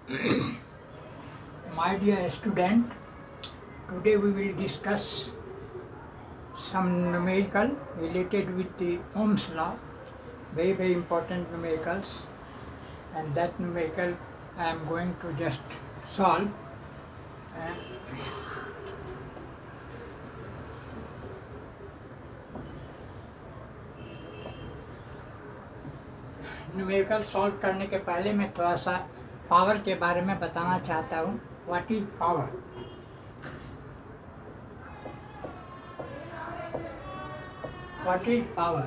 My dear student, today we will discuss some numerical related with the Ohm's law, very important numericals, and that numerical I am going to just solve. And numerical solve करने के पहले मैं थोड़ा सा power के बारे में बताना चाहता हूँ. What is power? What is power?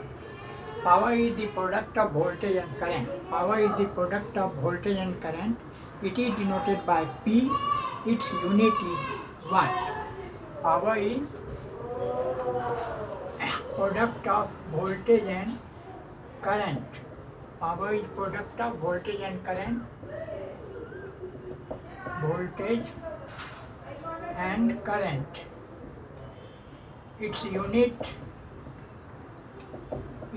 Power is the product of voltage and current. Power is the product of voltage and current. It is denoted by P. Its unit is watt. Power is product of voltage and current. Power is product of voltage and current. Voltage and current. Its unit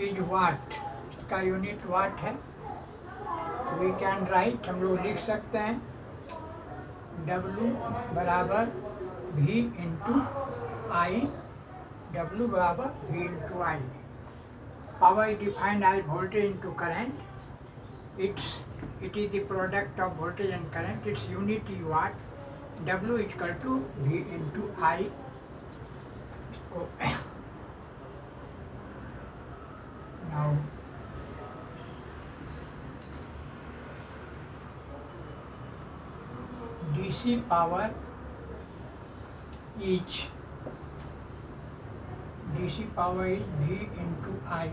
is watt. इसका unit watt है. तो we can write, हम लोग लिख सकते हैं W बराबर V into I. W बराबर V into I. Power is defined as voltage into current. It is the product of voltage and current. Its unit is watt. W is equal to V into I. Now DC power is V into I,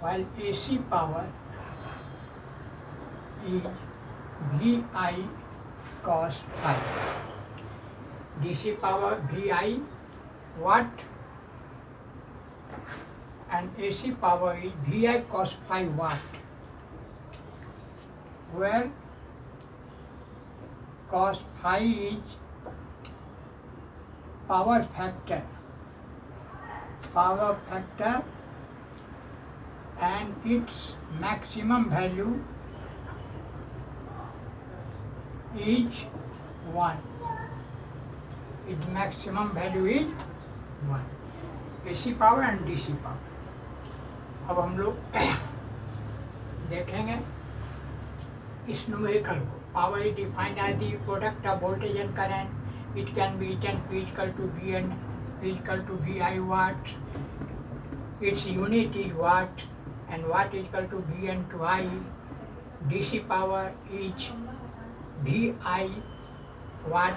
while AC power is VI cos phi. DC power VI watt and AC power is VI cos phi watt, where cos phi is power factor, and its maximum value is 1. Its maximum value is 1. AC power and DC power. अब हम लोग देखेंगे इस numerical को. Power is defined as the product of voltage and current. It can be written P equal to V and P equal to VI watt. Its unit is watt and watt is equal to V into I. DC power is VI watt.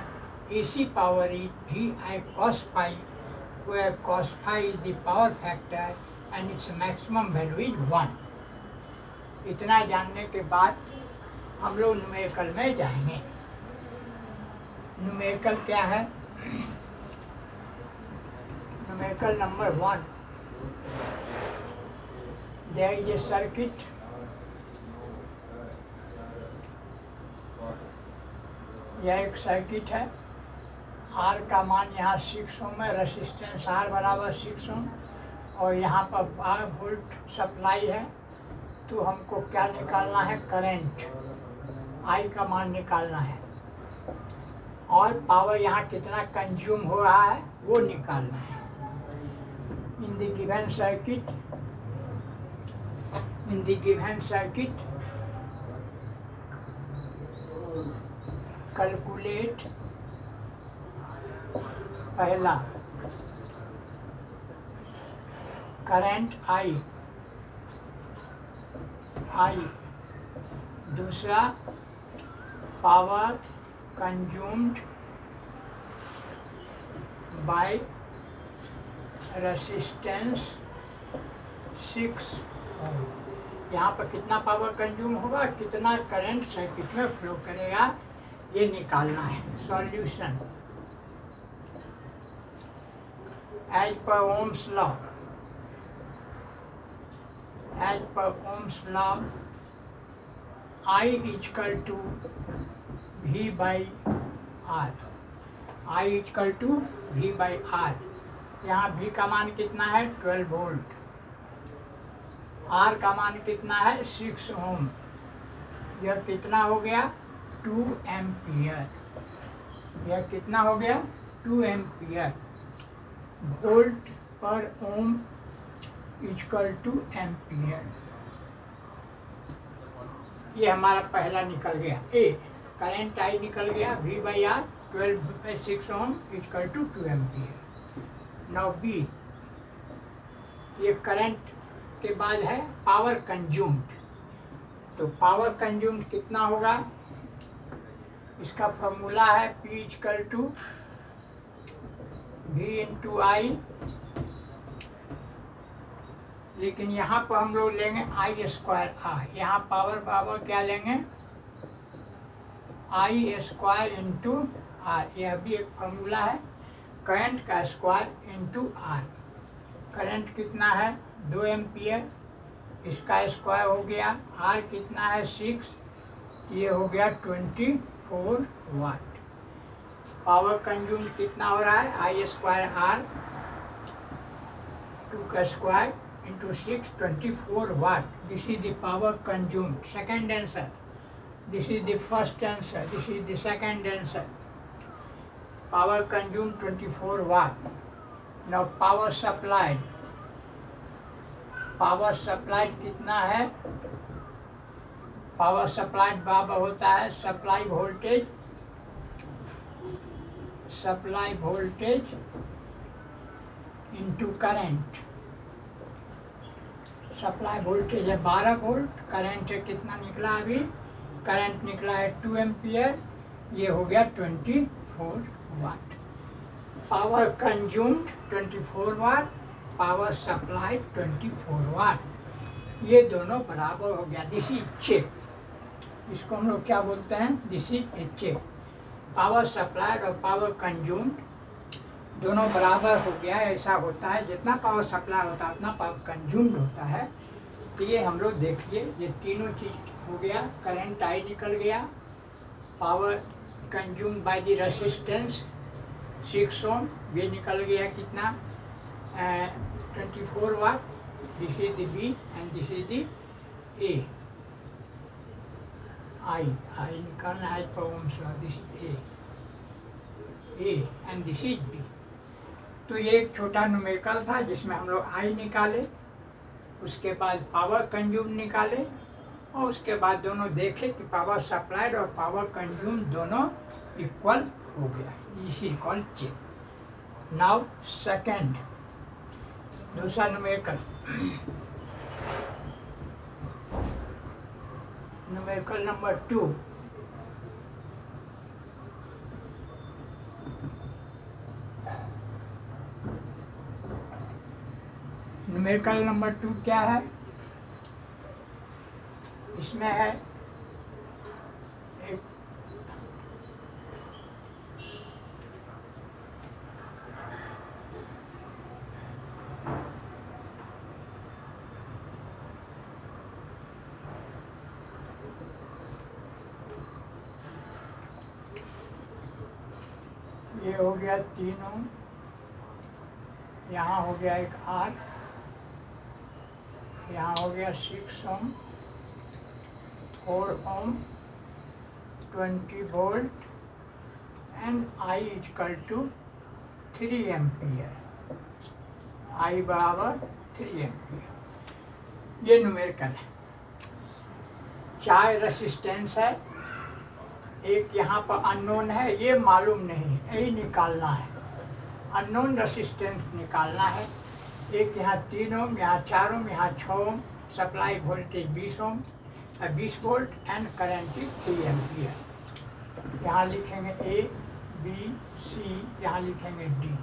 AC power is VI cos phi, where cos phi is the power factor and its maximum value is 1. इतना जानने के बाद हम लोग numerical में जाएंगे. Numerical क्या है? Numerical number 1. There is a circuit. यह एक सर्किट है. R का मान यहाँ 6 ओम है. रेसिस्टेंस R बराबर 6 ओम और यहाँ पर 12 वोल्ट सप्लाई है. तो हमको क्या निकालना है? करंट I का मान निकालना है और पावर यहाँ कितना कंज्यूम हो रहा है वो निकालना है. इन द गिवन सर्किट कैलकुलेट पहला करंट I, दूसरा पावर कंज्यूम्ड बाय रेसिस्टेंस 6 ओम. यहाँ पर कितना पावर कंज्यूम होगा, कितना करंट सर्किट में फ्लो करेगा, ये निकालना है. Solution as per Ohm's law I equal to V by R. I equal to V by R. यहाँ V का मान कितना है? 12 वोल्ट. R का मान कितना है? 6 ओम. यह कितना हो गया 2 एम्पियर। यह कितना हो गया 2 एम्पियर। वोल्ट पर ओम इक्वल टू एम्पियर। ये हमारा पहला निकल गया ए। करंट आई निकल गया V by R 12/6 ohm equal to 2 ampere. Now B, ये करंट के बाद है पावर कंज्यूम्ड। तो पावर कंज्यूम्ड कितना होगा, इसका फॉर्मूला है P equal to V into I, लेकिन यहाँ पर हम लोग लेंगे आई स्क्वायर आर। यहाँ पावर क्या लेंगे आई स्क्वायर इंटू आर। यह भी एक फॉर्मूला है, करंट का स्क्वायर इंटू आर। करंट कितना है 2 एम्पियर, इसका स्क्वायर हो गया। आर कितना है 6, ये हो गया 24 वाट। पावर कंज्यूम कितना हो रहा है आई स्क्वायर आर 2 का square into 6 24 watt. This is the power consume. Second answer, this is the first answer, this is the second answer. Power consume 24 watt. Now power supplied, power supplied कितना है, power supplied बराबर होता है supply voltage, supply voltage into current. Supply voltage है 12 volt, current है कितना निकला अभी, करंट निकला है 2 एम्पियर, ये हो गया 24 वाट। पावर कंज्यूम्ड 24 वाट, पावर सप्लाई 24 वाट। ये दोनों बराबर हो गया। दिस इज चेक, इसको हम लोग क्या बोलते हैं, this is a check. Power supply और पावर कंज्यूम्ड दोनों बराबर हो गया। ऐसा होता है जितना पावर सप्लाई होता है उतना पावर कंज्यूम्ड होता है। तो ये हम लोग देखिए, ये तीनों चीज हो गया। करंट आई निकल गया, power consumed by the resistance 6 ohm, ये निकल गया कितना 24 watt. This is the B and this is the A. I निकालना है पर ohms, this A and this is B. तो ये एक छोटा न्यूमेरिकल था जिसमें हम लोग आई निकाले, उसके बाद पावर कंज्यूम निकाले, और उसके बाद दोनों देखे कि पावर सप्लाइड और पावर कंज्यूम दोनों इक्वल हो गया। This is called check. Now second, दूसरा numerical, numerical number 2। Numerical number 2 क्या है, इसमें है एक ये हो गया 3 ओम, यहाँ हो गया एक आर, यहाँ हो गया 6 ohm, 4 ohm, 20 volt and I equal to 3 ampere. I बराबर 3 एम्पियर। ये न्यूमेरिकल है। 4 रेसिस्टेंस है, एक यहाँ पर अननोन है, ये मालूम नहीं, यही निकालना है। अननोन रेसिस्टेंस निकालना है। एक यहाँ 3 ओम, यहाँ 4 ओम, यहाँ 6 ohm. Supply voltage 20 ohm, 20 volt and current 3 ampere. यहाँ लिखेंगे ए बी सी, यहाँ लिखेंगे D.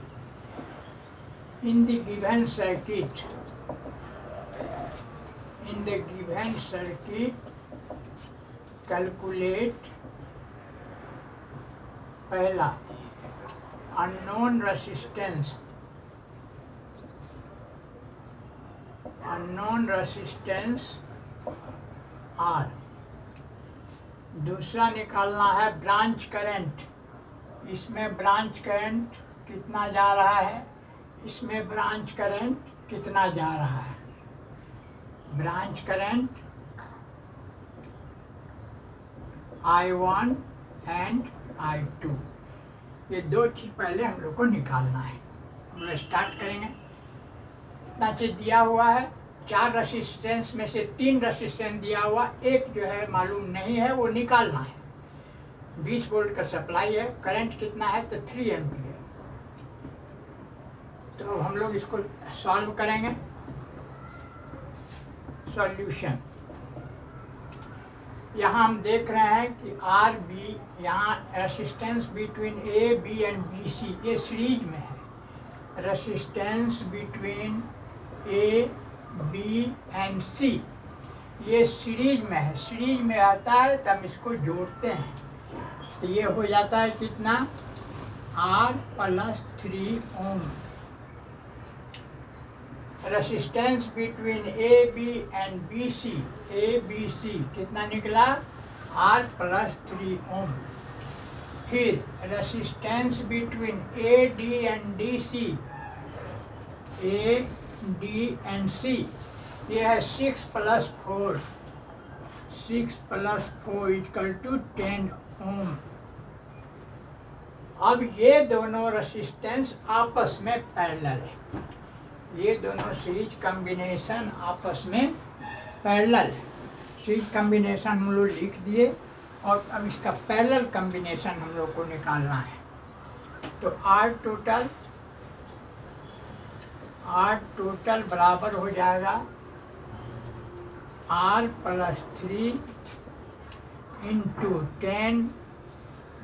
In the given circuit, in the given circuit calculate, पहला unknown resistance, unknown resistance R. दूसरा निकालना है ब्रांच करंट, इसमें ब्रांच करंट कितना जा रहा है, इसमें ब्रांच करंट कितना जा रहा है। Branch current I1 and I2। ये दो चीज़ पहले हम लोग को निकालना है। हम लोग स्टार्ट करेंगे। इतना चीज़ दिया हुआ है, 4 रेसिस्टेंस में से 3 रेसिस्टेंस दिया हुआ, एक जो है मालूम नहीं है, वो निकालना है। 20 वोल्ट का सप्लाई है, करंट कितना है तो 3 एम्पीयर। तो हम लोग इसको सॉल्व करेंगे। सॉल्यूशन, यहाँ हम देख रहे हैं कि आर बी, यहाँ resistance between A B and B C ये सीरीज में है। Resistance between A B and C ये सीरीज में है। सीरीज में आता है तो हम इसको जोड़ते हैं, तो ये हो जाता है कितना, R + 3 ohm. Resistance between A B and B C, A B C कितना निकला, R + 3 ओम। फिर resistance between A D and D C, A D and C ये है 6 + 4, 6 + 4 = 10 ओम। अब ये दोनों रेसिस्टेंस आपस में पैरेलल है। ये दोनों सीरीज कॉम्बिनेशन आपस में पैरेलल। सीरीज कॉम्बिनेशन हम लोग लिख दिए और अब इसका पैरेलल कॉम्बिनेशन हम लोग को निकालना है। तो आर टोटल बराबर हो जाएगा R + 3 × 10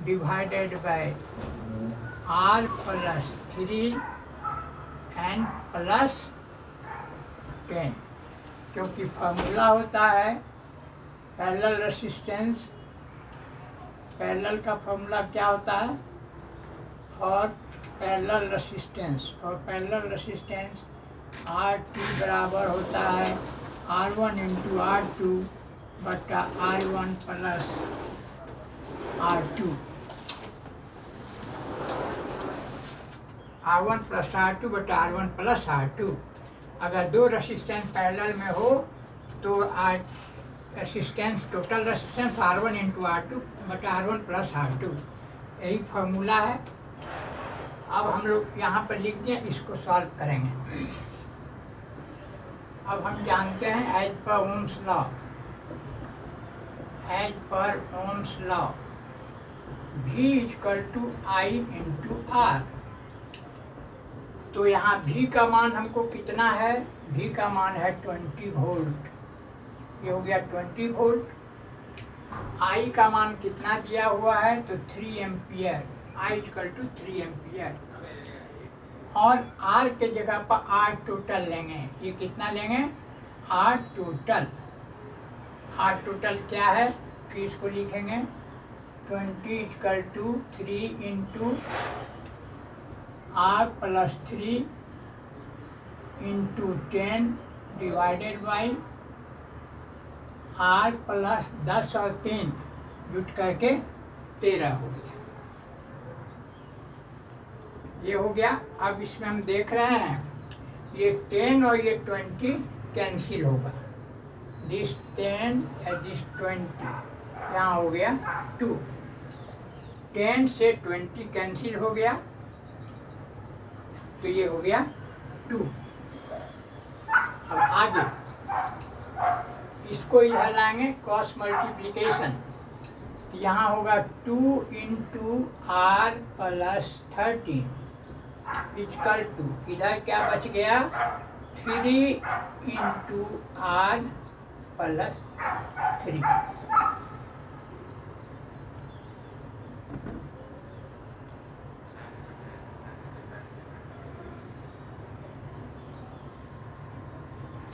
divided by R + 3 and +10, क्योंकि फार्मूला होता है पैरेलल रेसिस्टेंस। पैरेलल का फार्मूला क्या होता है, और पैरेलल रेसिस्टेंस, और पैरेलल रेसिस्टेंस R2 बराबर होता है R1 × R2 बटा R1 + R2, R1 + R2 बटा R1 + R2। अगर दो रेसिस्टेंस पैरेलल में हो तो resistance, total resistance R1 × R2 बटा R1 + R2, यही फार्मूला है। अब हम लोग यहाँ पर लिख दिए, इसको सॉल्व करेंगे। अब हम जानते हैं as per Ohm's law, as per Ohm's law V = I × R। तो यहाँ V का मान हमको कितना है, V का मान है 20 वोल्ट, ये हो गया 20 वोल्ट। I का मान कितना दिया हुआ है तो 3 एम्पियर, I = 3 एम्पियर। और R के जगह पर R टोटल लेंगे, ये कितना लेंगे, R टोटल। R टोटल क्या है, फिर इसको लिखेंगे 20 = 3 × R + 3 × 10 डिवाइडेड बाई R + 10 और 3 जुट करके 13 हो गया। ये हो गया। अब इसमें हम देख रहे हैं ये 10 और ये 20 कैंसिल होगा, दिस 10 और दिस 20, यहाँ हो गया 2। 10 से 20 कैंसिल हो गया, तो ये हो गया 2। अब आगे इसको इधर लाएंगे, क्रॉस मल्टीप्लिकेशन, तो यहाँ होगा 2 × R + 13 = इधर क्या बच गया, 3 × R + 3।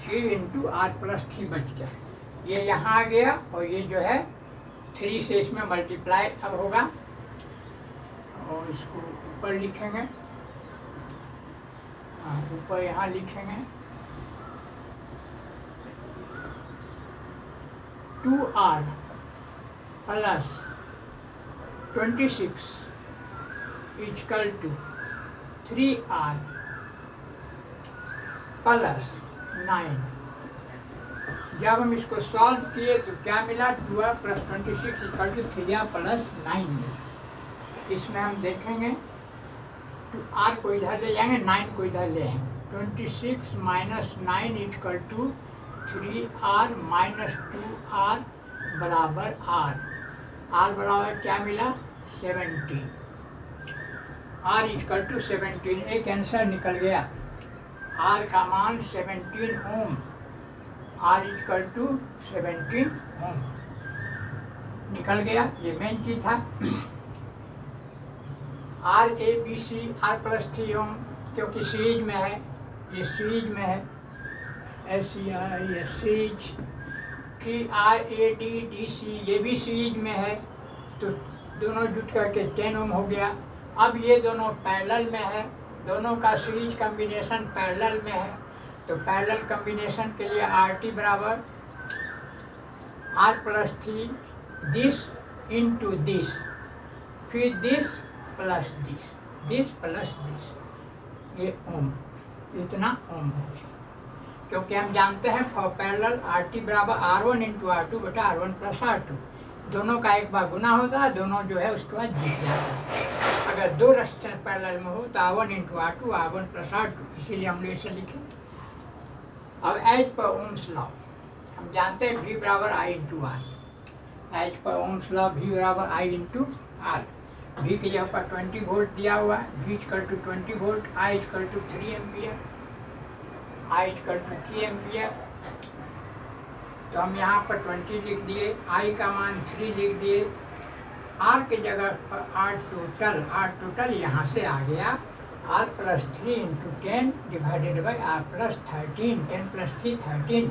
× R + 3 बच गया, ये यहाँ आ गया, और ये जो है 3 से इसमें मल्टीप्लाई अब होगा, और इसको ऊपर लिखेंगे, ऊपर यहाँ लिखेंगे 2R + 26 = 3R + 9। जब हम इसको सॉल्व किए तो क्या मिला, 12 + 26 = 3r + 9 मिला। इसमें हम देखेंगे तो r को इधर ले जाएंगे, 9 को इधर ले आएंगे। 26 - 9 = 3r - 2r बराबर r। r बराबर क्या मिला, 17। r = 17, एक आंसर निकल गया। r का मान 17 ओम। r = 17 ओम निकल गया, ये मेन चीज था। r a b c r + 3 ओम, क्योंकि सीरीज में है, ये सीरीज में है, सीरीज। फिर r a d d c ये भी सीरीज में है, तो दोनों जुट करके 10 ओम हो गया। अब ये दोनों पैरेलल में है, दोनों का सीरीज कॉम्बिनेशन पैरेलल में है, तो पैरेलल कॉम्बिनेशन के लिए RT बराबर r + 3 दिस इंटू दिस, फिर this plus this, this plus this, ये ओम, इतना ओम हो गया। क्योंकि हम जानते हैं फॉर पैरेलल RT बराबर R1 × R2 बटा R1 + R2, दोनों का एक बार गुना होता है, दोनों जो है उसके बाद जीत जाता है। अगर दो रेजिस्टेंस पैरेलल में हो तो R1 × R2 R1 + R2, इसीलिए हम लोग इसे लिखे। अब एज पर ओम्स लॉ हम जानते हैं V बराबर I × R। As per Ohm's law V बराबर I × R। V की जगह पर 20 वोल्ट दिया हुआ है, V = 20 volt, I = 3 ampere, I = 3 ampere. तो हम यहाँ पर 20 लिख दिए, I का मान 3 लिख दिए। R की जगह पर R टोटल यहाँ से आ गया, R + 3 × 10 / R + 13, 10 + 3 13।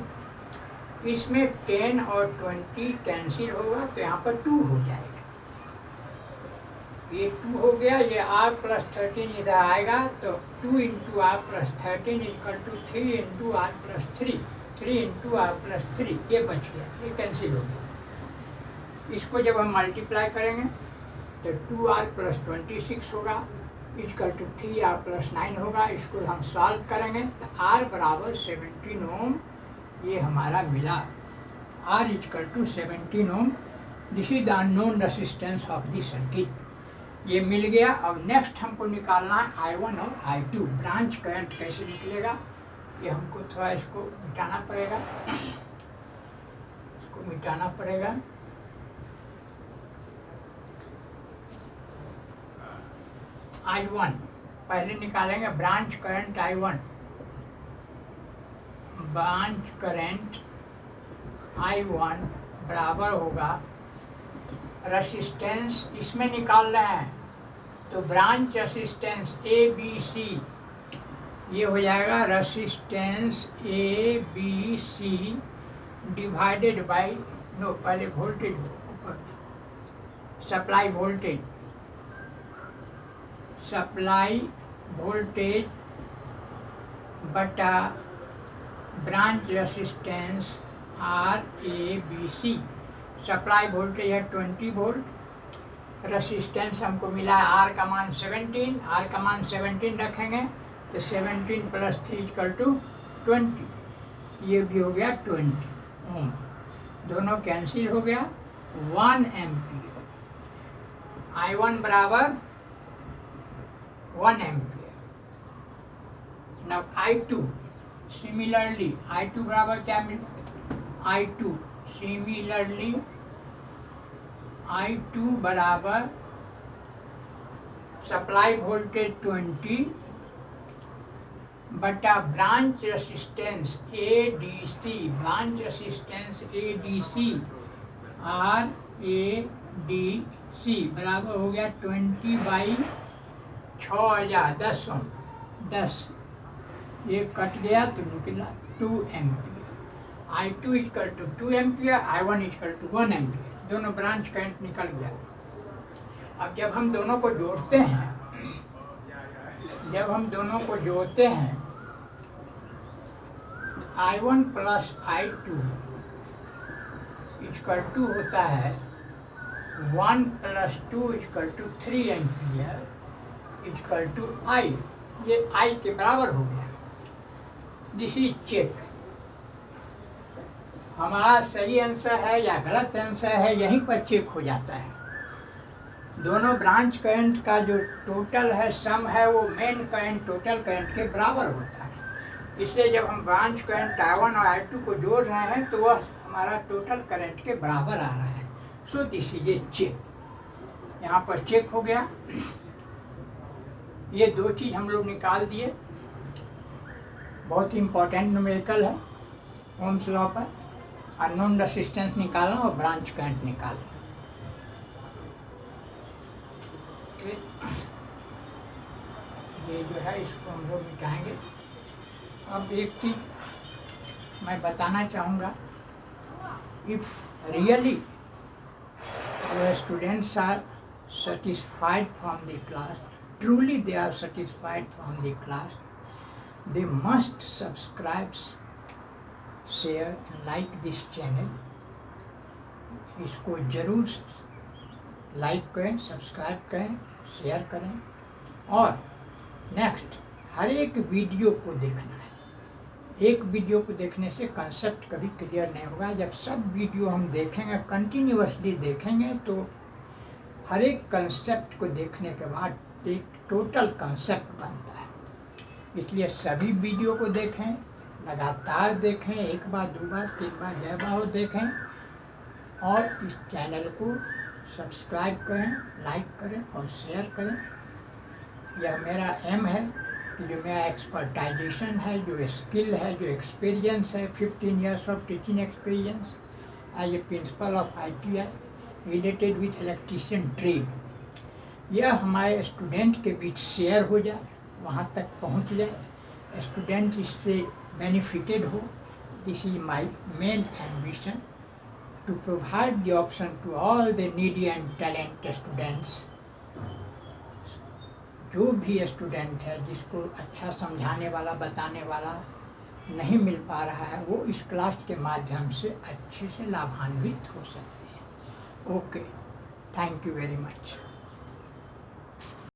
इसमें 10 और 20 कैंसिल होगा तो यहाँ पर 2 हो जाएगा, ये 2 हो गया। ये R + 13 इधर आएगा तो 2 × R + 13 = 3 × R + 3, 3 × R + 3, ये बच गया, ये कैंसिल हो गया। इसको जब हम मल्टीप्लाई करेंगे तो 2R + 26 होगा, = 3R + 9 होगा। इसको हम सॉल्व करेंगे तो R बराबर 17 ओम ये हमारा मिला। R = 17 ohm, this is the unknown resistance of the circuit, ये मिल गया। अब नेक्स्ट हमको निकालना है I1 और I2। ब्रांच करंट कैसे निकलेगा, ये हमको थोड़ा इसको मिटाना पड़ेगा, इसको मिटाना पड़ेगा। I1 पहले निकालेंगे, branch current I1, branch current I1 बराबर होगा रेसिस्टेंस, इसमें निकाल रहे हैं तो ब्रांच रेसिस्टेंस ABC, ये हो जाएगा resistance ABC divided by, no पहले वोल्टेज ऊपर, सप्लाई वोल्टेज बटा branch resistance RABC। Supply voltage है 20 वोल्ट, रेसिस्टेंस हमको मिला है R का मान 17, R का मान 17 रखेंगे तो 17 + 3 = 20, ये भी हो गया 20 ओम, दोनों कैंसिल हो गया। 1 एम्पियर, I1 बराबर 1 ampere. Now I2 similarly, I2 बराबर क्या मिला, I2 सिमिलरली I2 बराबर सप्लाई वोल्टेज 20 बटा branch resistance ADC, branch resistance ADC RADC बराबर हो गया 20/6000, 10 ओम, 10, ये कट गया तो निकला 2 ampere. I2 = 2 ampere, I1 = 1 ampere, दोनों ब्रांच करंट निकल गया। अब जब हम दोनों को जोड़ते हैं, I1 + I2 = होता है 1 + 2 = 3 एम्पियर I, ये I के बराबर हो गया। दिस इज चेक, हमारा सही आंसर है या गलत आंसर है यहीं पर चेक हो जाता है। दोनों ब्रांच करंट का जो टोटल है सम है वो मेन करंट टोटल करंट के बराबर होता है। इसलिए जब हम ब्रांच करंट I1 और I2 को जोड़ रहे हैं तो वह हमारा टोटल करंट के बराबर आ रहा है। So this is a check. यहाँ पर चेक हो गया। ये दो चीज़ हम लोग निकाल दिए। बहुत ही इम्पोर्टेंट न्यूमेरिकल है ओम्स लॉ पर। अननोन रेसिस्टेंस निकालना और ब्रांच करंट निकालना। ये जो है इसको हम लोग मिटाएंगे। अब एक चीज मैं बताना चाहूँगा, if really your students are satisfied from the class, truly they are satisfied from the class, they must subscribe, share and like this channel. इसको जरूर लाइक करें, सब्सक्राइब करें, शेयर करें और नेक्स्ट हर एक वीडियो को देखना है। एक वीडियो को देखने से कंसेप्ट कभी क्लियर नहीं होगा। जब सब वीडियो हम देखेंगे, कंटिन्यूअसली देखेंगे, तो हर एक कंसेप्ट को देखने के बाद एक टोटल कंसेप्ट बनता है। इसलिए सभी वीडियो को देखें, लगातार देखें, एक बार, दो बार, तीन बार, जय बार देखें और इस चैनल को सब्सक्राइब करें, लाइक करें और शेयर करें। यह मेरा एम है कि जो मेरा एक्सपर्टाइजेशन है, जो स्किल है, जो एक्सपीरियंस है, 15 years of teaching experience as a principal of ITI related with electrician trade, यह हमारे स्टूडेंट के बीच शेयर हो जाए, वहाँ तक पहुँच जाए, स्टूडेंट इससे बेनिफिटेड हो। This is my main ambition, to provide the option to all the needy and talented students। जो भी स्टूडेंट है जिसको अच्छा समझाने वाला, बताने वाला नहीं मिल पा रहा है, वो इस क्लास के माध्यम से अच्छे से लाभान्वित हो सकते हैं। Okay, thank you very much.